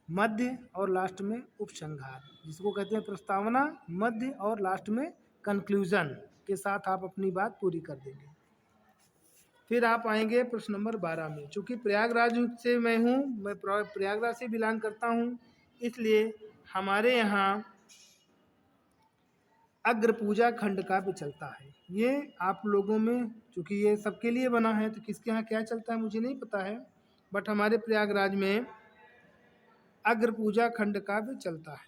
मध्य और लास्ट में उपसंहार, जिसको कहते हैं प्रस्तावना, मध्य और लास्ट में कंक्लूजन के साथ आप अपनी बात पूरी कर देंगे। फिर आप आएंगे प्रश्न नंबर 12 में। चूँकि प्रयागराज से मैं हूँ, मैं प्रयागराज से बिलोंग करता हूँ, इसलिए हमारे यहाँ अग्र पूजा खंड का भी चलता है। ये आप लोगों में, चूँकि ये सबके लिए बना है, तो किसके यहाँ क्या चलता है मुझे नहीं पता है, बट हमारे प्रयागराज में अग्र पूजा खंड का भी चलता है।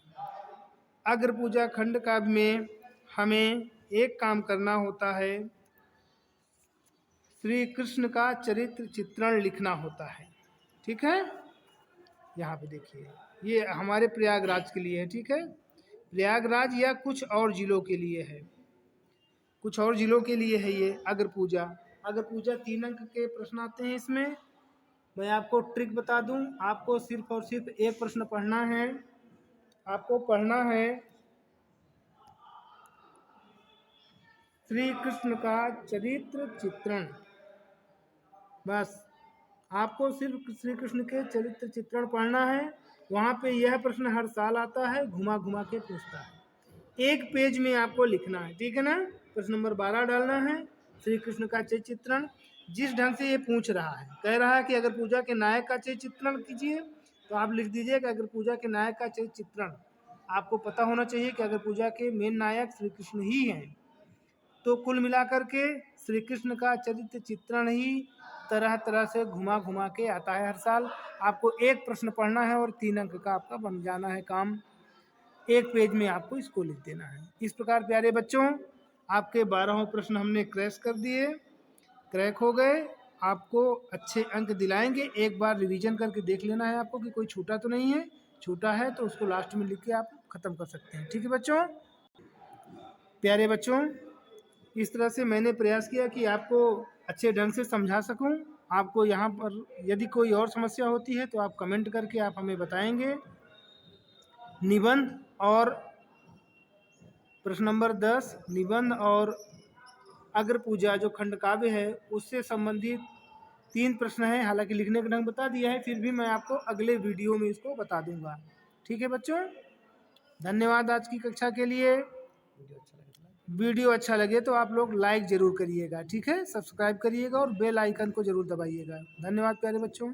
अग्र पूजा खंड का में हमें एक काम करना होता है, श्री कृष्ण का चरित्र चित्रण लिखना होता है। ठीक है, यहाँ पे देखिए, ये हमारे प्रयागराज के लिए है। ठीक है, प्रयागराज या कुछ और जिलों के लिए है, कुछ और जिलों के लिए है ये अगर पूजा। अगर पूजा 3 अंक के प्रश्न आते हैं इसमें। मैं आपको ट्रिक बता दूं, आपको सिर्फ और सिर्फ एक प्रश्न पढ़ना है। आपको पढ़ना है श्री कृष्ण का चरित्र चित्रण, बस आपको सिर्फ श्री कृष्ण के चरित्र चित्रण पढ़ना है। वहाँ पे यह प्रश्न हर साल आता है, घुमा घुमा के पूछता है। एक पेज में आपको लिखना है, ठीक है ना। प्रश्न नंबर 12 डालना है, श्री कृष्ण का चरित्र चित्रण। जिस ढंग से ये पूछ रहा है, कह रहा है कि अगर पूजा के नायक का चरित्र चित्रण कीजिए, तो आप लिख दीजिए कि अगर पूजा के नायक का चरित्र चित्रण। आपको पता होना चाहिए कि अगर पूजा के मेन नायक श्री कृष्ण ही हैं, तो कुल मिलाकर के श्री कृष्ण का चरित्र चित्रण ही तरह तरह से घुमा घुमा के आता है हर साल। आपको एक प्रश्न पढ़ना है और 3 अंक का आपका बन जाना है काम। एक पेज में आपको इसको लिख देना है। इस प्रकार प्यारे बच्चों, आपके 12 प्रश्न हमने क्रैश कर दिए, क्रैक हो गए। आपको अच्छे अंक दिलाएंगे। एक बार रिवीजन करके देख लेना है आपको कि कोई छूटा तो नहीं है। छूटा है तो उसको लास्ट में लिख के आप खत्म कर सकते हैं। ठीक है बच्चों, प्यारे बच्चों, इस तरह से मैंने प्रयास किया कि आपको अच्छे ढंग से समझा सकूं। आपको यहाँ पर यदि कोई और समस्या होती है तो आप कमेंट करके आप हमें बताएंगे। निबंध और प्रश्न नंबर 10, निबंध और अग्र पूजा जो खंड काव्य है उससे संबंधित 3 प्रश्न हैं। हालांकि लिखने का ढंग बता दिया है, फिर भी मैं आपको अगले वीडियो में इसको बता दूंगा। ठीक है बच्चों, धन्यवाद आज की कक्षा के लिए। वीडियो अच्छा लगे तो आप लोग लाइक ज़रूर करिएगा, ठीक है, सब्सक्राइब करिएगा और बेल आइकन को ज़रूर दबाइएगा। धन्यवाद प्यारे बच्चों।